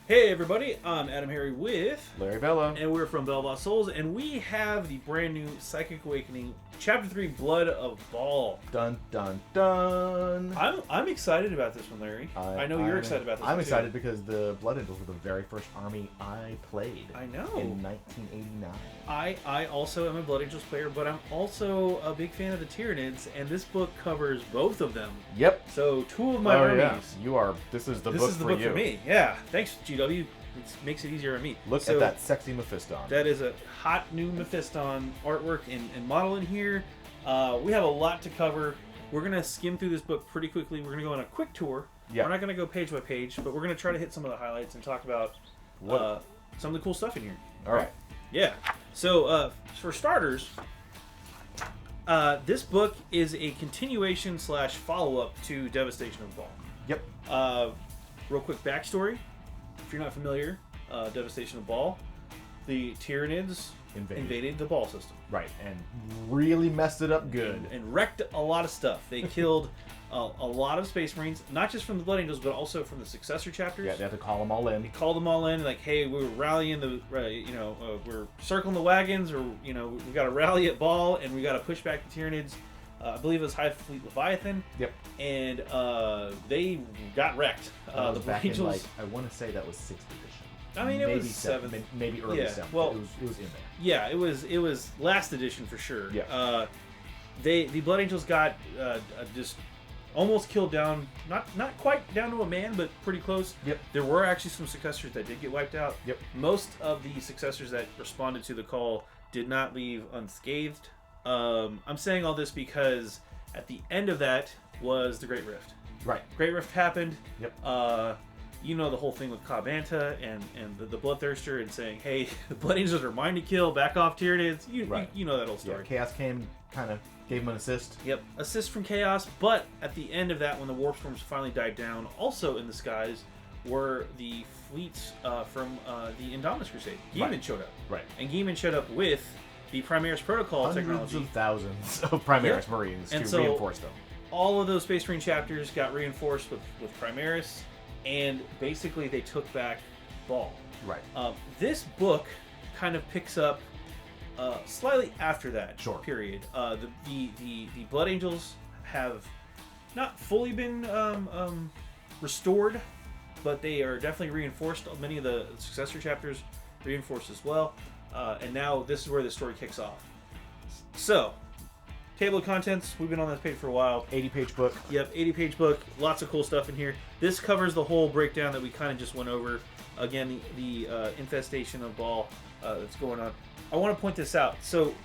Hey everybody, I'm AdamHarry with Larry Vela. and we're from BoLS Souls, and we have the brand new Psychic Awakening Chapter 3 Blood of Baal. Dun dun dun. I'm excited about this one, Larry. I know you're excited about this one I'm too. excited because the Blood Angels were the very first army I played. I know. In 1989. I also am a Blood Angels player, but I'm also a big fan of the Tyranids, and this book covers both of them. Yep. So two of my armies. Yeah. You are. This is the book for you. For me. Yeah. Thanks, GW. It makes it easier on me. Look at that sexy Mephiston. That is a hot new Mephiston artwork and model in here. We have a lot to cover. We're going to skim through this book pretty quickly. We're going to go on a quick tour. Yeah. We're not going to go page by page, but we're going to try to hit some of the highlights and talk about some of the cool stuff in here. All right. Yeah. So, for starters, this book is a continuation / follow-up to Devastation of Baal. Yep. Real quick backstory. If you're not familiar, Devastation of Baal, the Tyranids invaded the Baal system. Right, and really messed it up good. And wrecked a lot of stuff. They killed a lot of Space Marines, not just from the Blood Angels, but also from the successor chapters. Yeah, they have to call them all in. They called them all in, like, hey, we're rallying we're circling the wagons, or, we got to rally at Baal, and we got to push back the Tyranids. I believe it was High Fleet Leviathan. Yep. And they got wrecked. The Blood Angels. I want to say that was 6th edition. I mean, it was 7th. Maybe early 7th. Well, it was in there. Yeah, it was last edition for sure. Yeah. The Blood Angels got just almost killed down. Not quite down to a man, but pretty close. Yep. There were actually some successors that did get wiped out. Yep. Most of the successors that responded to the call did not leave unscathed. I'm saying all this because at the end of that was the Great Rift. Right. Great Rift happened. Yep. The whole thing with Kabanta and the Bloodthirster and saying, hey, the Blood Angels are mine to kill, back off Tyranids. You know that whole story. Yeah, Chaos came, kind of gave him an assist. Yep, assist from Chaos, but at the end of that, when the Warp Storms finally died down, also in the skies were the fleets from the Indominus Crusade. Geeman showed up. Right. And Geeman showed up with the Primaris Protocol Hundreds technology. of thousands of Primaris Marines and to reinforce them. All of those Space Marine chapters got reinforced with Primaris, and basically they took back Baal. Right. This book kind of picks up slightly after that period. The Blood Angels have not fully been restored, but they are definitely reinforced. Many of the successor chapters reinforced as well. And now this is where the story kicks off. So, table of contents, we've been on this page for a while. 80-page book. Yep, 80-page book. Lots of cool stuff in here. This covers the whole breakdown that we kind of just went over. Again, the infestation of Baal that's going on. I want to point this out. So,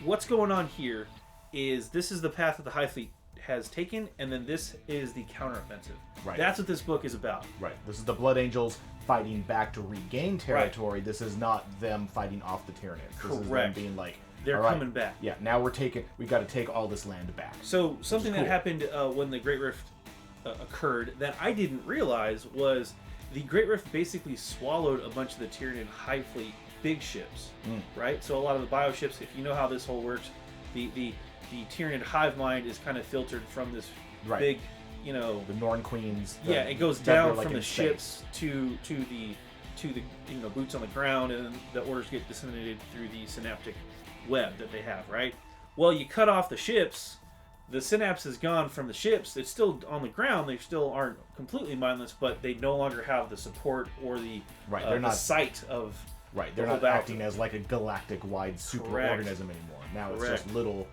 what's going on here is this is the path that the High Fleet has taken, and then this is the counteroffensive. Right. That's what this book is about. Right. This is the Blood Angels fighting back to regain territory. Right. This is not them fighting off the Tyranids. This is them being like, they're coming back. Yeah, now we got to take all this land back. So something that happened when the Great Rift occurred that I didn't realize was the Great Rift basically swallowed a bunch of the Tyranid High Fleet big ships, right? So a lot of the bio ships, if you know how this whole works, the Tyranid hive mind is kind of filtered from this big, the Norn Queens. It goes down from the ships to the boots on the ground, and then the orders get disseminated through the synaptic web that they have, right? Well, you cut off the ships, the synapse is gone from the ships. It's still on the ground. They still aren't completely mindless, but they no longer have the support or the they're not sight of they're not acting as like a galactic-wide super organism anymore. Now it's just little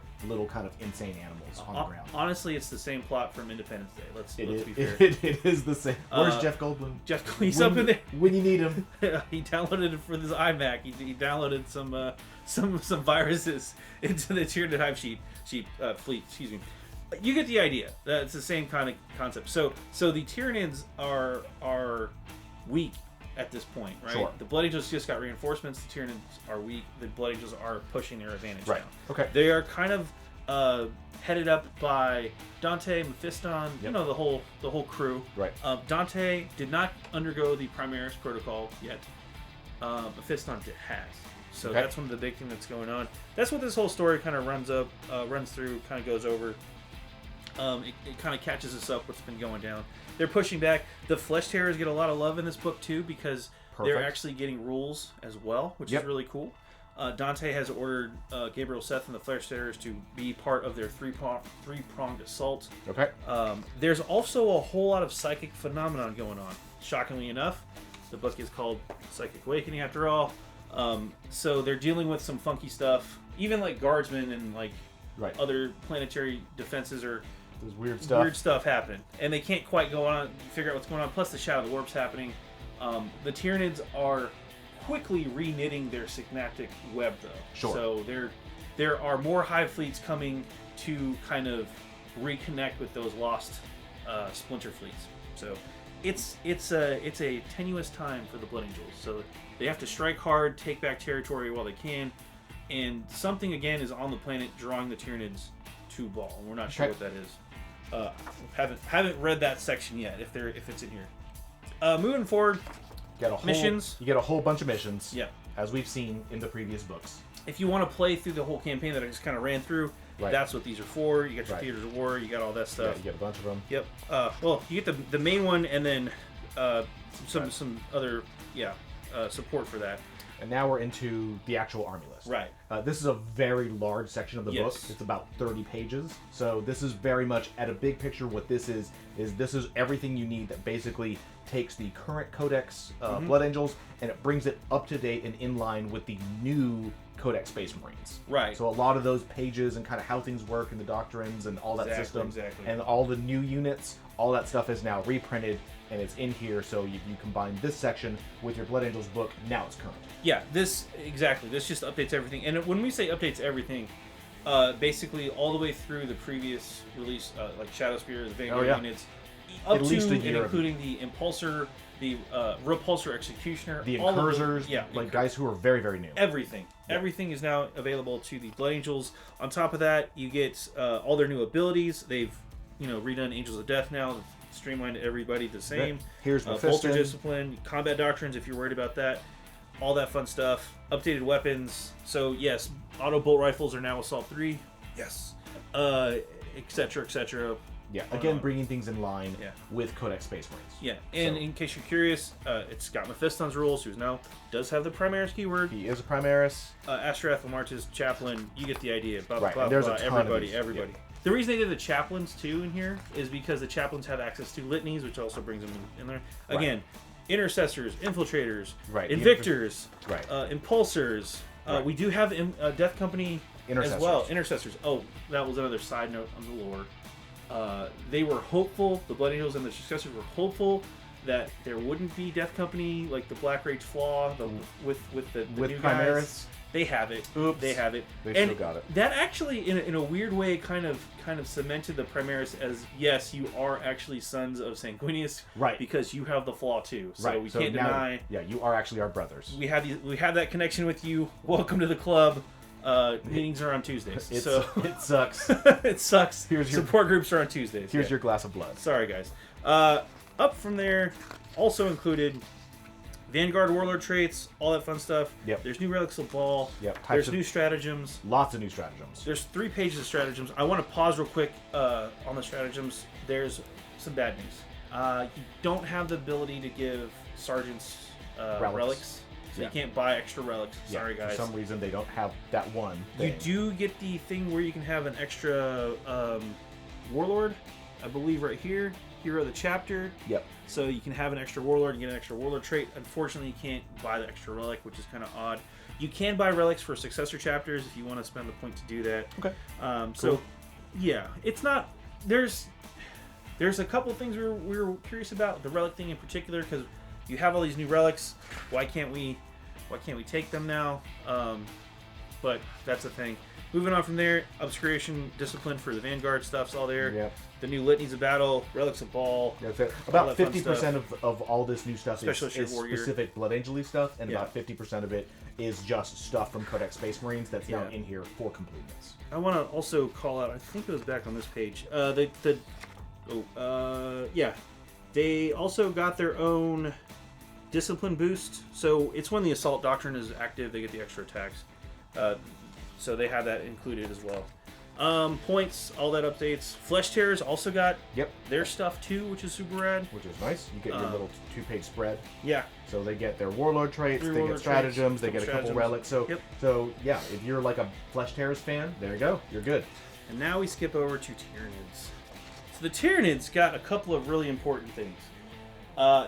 kind of insane animals on the ground. Honestly, it's the same plot from Independence Day. Let's be fair. It is the same. Where's Jeff Goldblum? He's up in there when you need him. He downloaded it for this iMac. He downloaded some viruses into the Tyranid hive sheep fleet. Excuse me. You get the idea. It's the same kind of concept. So the Tyranids are weak at this point, right? Sure. The Blood Angels just got reinforcements. The Tyranids are weak. The Blood Angels are pushing their advantage now. Okay. They are kind of headed up by Dante, Mephiston, the whole crew. Right. Dante did not undergo the Primaris protocol yet. Mephiston has. So that's one of the big things that's going on. That's what this whole story kind of runs through, kind of goes over. it kind of catches us up what's been going down. They're pushing back. The Flesh Tearers get a lot of love in this book too because they're actually getting rules as well, which is really cool. Dante has ordered Gabriel Seth and the Flesh Tearers to be part of their three-pronged assault. Okay. There's also a whole lot of psychic phenomenon going on. Shockingly enough, the book is called Psychic Awakening after all. So they're dealing with some funky stuff. Even like guardsmen and like other planetary defenses are there's weird stuff happening, and they can't quite go on figure out what's going on. Plus, the Shadow of the Warp's happening. The Tyranids are quickly re-knitting their synaptic web, though. Sure. So there are more hive fleets coming to kind of reconnect with those lost splinter fleets. So it's a tenuous time for the Blood Angels. So they have to strike hard, take back territory while they can, and something again is on the planet drawing the Tyranids to Baal, and we're not sure what that is. Haven't read that section yet. If it's in here. Moving forward, missions. You get a whole bunch of missions. Yeah. As we've seen in the previous books. If you want to play through the whole campaign that I just kind of ran through, that's what these are for. You got your theaters of war. You got all that stuff. Yeah, you get a bunch of them. Yep. Well, you get the main one, and then some other support for that. And now we're into the actual army list. Right. This is a very large section of the book. It's about 30 pages. So this is very much, at a big picture, what this is this is everything you need that basically takes the current Codex Blood Angels and it brings it up to date and in line with the new Codex Space Marines. Right. So a lot of those pages and kind of how things work and the doctrines and all that system and all the new units, all that stuff is now reprinted and it's in here. So you combine this section with your Blood Angels book. Now it's current. Yeah, this just updates everything. And when we say updates everything, basically all the way through the previous release, like Shadow Spear, the Vanguard units, up to and including the Impulsor, the Repulsor Executioner, the Incursors, guys who are very, very new. Everything. Yeah. Everything is now available to the Blood Angels. On top of that, you get all their new abilities. They've redone Angels of Death now, streamlined everybody the same. Here's Bolter Discipline, Combat Doctrines if you're worried about that. All that fun stuff. Updated weapons. So yes, auto bolt rifles are now Assault 3. Yes. Etc. Etc. Yeah. Again, bringing things in line with Codex Space Marines. Yeah. And in case you're curious, it's got Mephiston's rules, who now does have the Primaris keyword. He is a Primaris. Astrath, Lamartis, Chaplain. You get the idea. Blah, right. Blah, and there's blah, a ton everybody. of these. Yeah. The reason they did the chaplains too in here is because the chaplains have access to litanies, which also brings them in there. Again, intercessors, infiltrators, invictors, impulsors. We do have Death Company as well. Intercessors. Oh, that was another side note on the lore. They were hopeful. The Blood Angels and the successors were hopeful that there wouldn't be Death Company like the Black Rage Flaw with the new Primaris. Guys. They have it. Oops. They have it. They still got it. That actually, in a weird way, kind of cemented the Primaris as, yes, you are actually sons of Sanguinius, right? Because you have the flaw too. So we can't deny. Yeah, you are actually our brothers. We have that connection with you. Welcome to the club. Meetings are on Tuesdays. It sucks. It sucks. Support groups are on Tuesdays. Here's your glass of blood. Sorry, guys. Up from there, also included Vanguard Warlord traits, all that fun stuff. Yep. There's new Relics of Baal. Yep. There's new stratagems. Lots of new stratagems. There's 3 pages of stratagems. I want to pause real quick on the stratagems. There's some bad news. You don't have the ability to give sergeants relics. So you can't buy extra relics. Sorry, guys. For some reason, they don't have that one thing. You do get the thing where you can have an extra Warlord. I believe right here. Hero of the Chapter. Yep. So you can have an extra Warlord and get an extra Warlord trait. Unfortunately, you can't buy the extra relic, which is kind of odd. You can buy relics for successor chapters if you want to spend the point to do that. Okay. Cool. So, yeah, it's not. There's a couple things we were curious about, the relic thing in particular, because you have all these new relics. Why can't we take them now? But that's the thing. Moving on from there, Obscuration, Discipline for the Vanguard stuff's all there. Yep. The new Litanies of Battle, Relics of Baal. That's it. About 50% of all this new stuff is specific Blood Angel-y stuff, and about 50% of it is just stuff from Codex Space Marines that's now in here for completeness. I want to also call out, I think it was back on this page, they also got their own Discipline boost. So it's when the Assault Doctrine is active, they get the extra attacks. So they have that included as well. Points, all that updates. Flesh Tearers also got their stuff too, which is super rad. Which is nice. You get your little 2-page spread. Yeah. So they get their warlord traits, they get stratagems, they get a couple relics. So yeah, if you're like a Flesh Tearers fan, there you go. You're good. And now we skip over to Tyranids. So the Tyranids got a couple of really important things.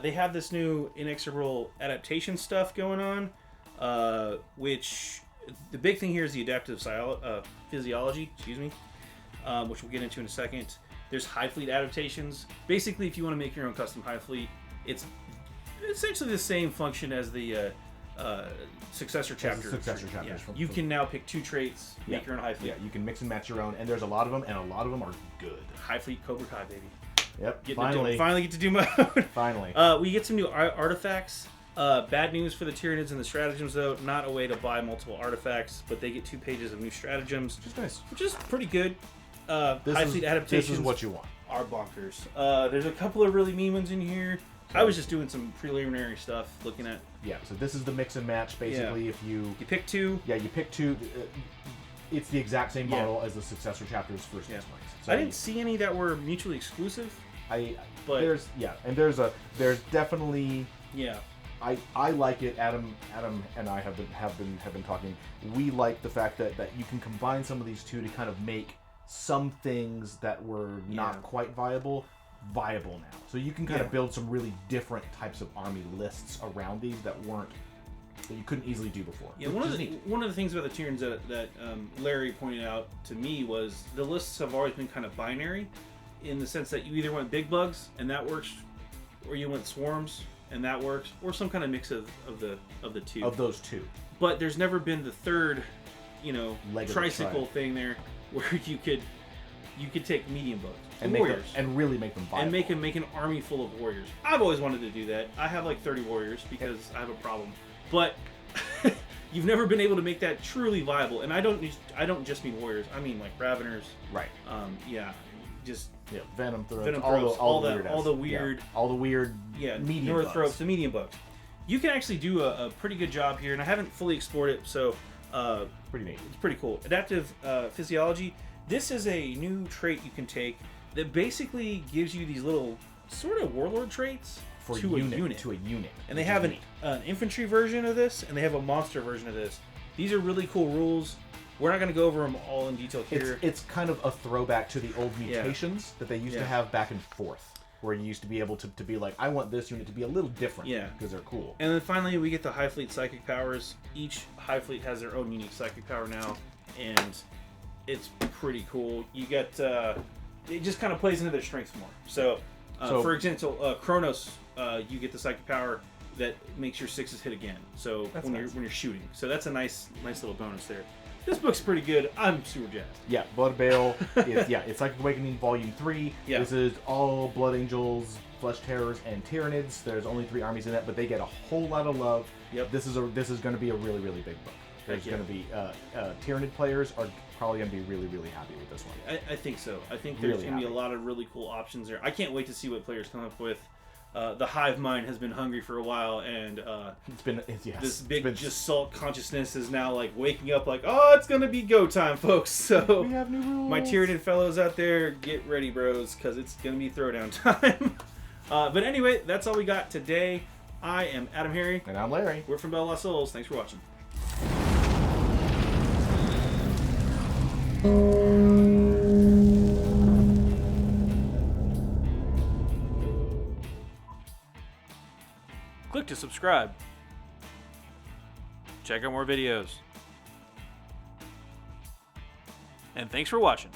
They have this new inexorable adaptation stuff going on, which the big thing here is the adaptive physiology, which we'll get into in a second. There's Hive Fleet adaptations. Basically, if you want to make your own custom Hive Fleet, it's essentially the same function as the successor chapters. You can now pick 2 traits, make your own Hive Fleet. Yeah, you can mix and match your own, and there's a lot of them, and a lot of them are good. Hive Fleet Cobra Kai, baby. Yep, finally get to do mode. Finally. We get some new artifacts. Bad news for the Tyranids and the stratagems, though. Not a way to buy multiple artifacts, but they get 2 pages of new stratagems. Which is nice. Which is pretty good. Hive Fleet adaptations. This is what you want. Are bonkers. There's a couple of really mean ones in here. I was just doing some preliminary stuff, looking at... Yeah, so this is the mix and match, basically. If you pick 2. Yeah, you pick 2. It's the exact same model as the successor chapters first months. So I didn't see any that were mutually exclusive. There's definitely I like it. Adam and I have been talking. We like the fact that you can combine some of these 2 to kind of make some things that were not quite viable now. So you can kind of build some really different types of army lists around these that you couldn't easily do before. Yeah, one of the things about the Tyranids that Larry pointed out to me was the lists have always been kind of binary, in the sense that you either went big bugs and that works, or you went swarms and that works, or some kind of mix of the 2. Of those 2. But there's never been the third, tricycle thing there, where you could take medium bugs and warriors and really make them viable. And make an army full of warriors. I've always wanted to do that. I have like 30 warriors because I have a problem. But you've never been able to make that truly viable. And I don't just mean warriors. I mean like Raveners. Right. Venom throats, all the weird medium Northropes, the medium bugs. You can actually do a pretty good job here, and I haven't fully explored it, so pretty neat. It's pretty cool. Adaptive physiology. This is a new trait you can take that basically gives you these little sort of warlord traits to a unit. And they have an infantry version of this, and they have a monster version of this. These are really cool rules. We're not going to go over them all in detail here. It's kind of a throwback to the old mutations that they used to have back and forth, where you used to be able to be like, I want this unit to be a little different because they're cool. And then finally, we get the Hive Fleet psychic powers. Each Hive Fleet has their own unique psychic power now, and it's pretty cool. You get it just kind of plays into their strengths more. So for example, Kronos, you get the psychic power that makes your 6s hit again. So when you're shooting, so that's a nice little bonus there. This book's pretty good. I'm super jazzed. Yeah, Blood of Baal. It's Psychic Awakening Volume 3. Yeah. This is all Blood Angels, Flesh Tearers, and Tyranids. There's only 3 armies in it, but they get a whole lot of love. Yep. This is going to be a really, really big book. There's going to be Tyranid players are probably going to be really, really happy with this one. I think so. I think there's going to be a lot of really cool options there. I can't wait to see what players come up with. The hive mind has been hungry for a while, and this big just salt consciousness is now like waking up like, oh, it's gonna be go time, folks. So we have new rules. My Tyranid fellows out there, get ready, bros, because it's gonna be throwdown time. But anyway, that's all we got today. I am AdamHarry. And I'm Larry. We're from BoLS Souls. Thanks for watching. Click to subscribe. Check out more videos. And thanks for watching.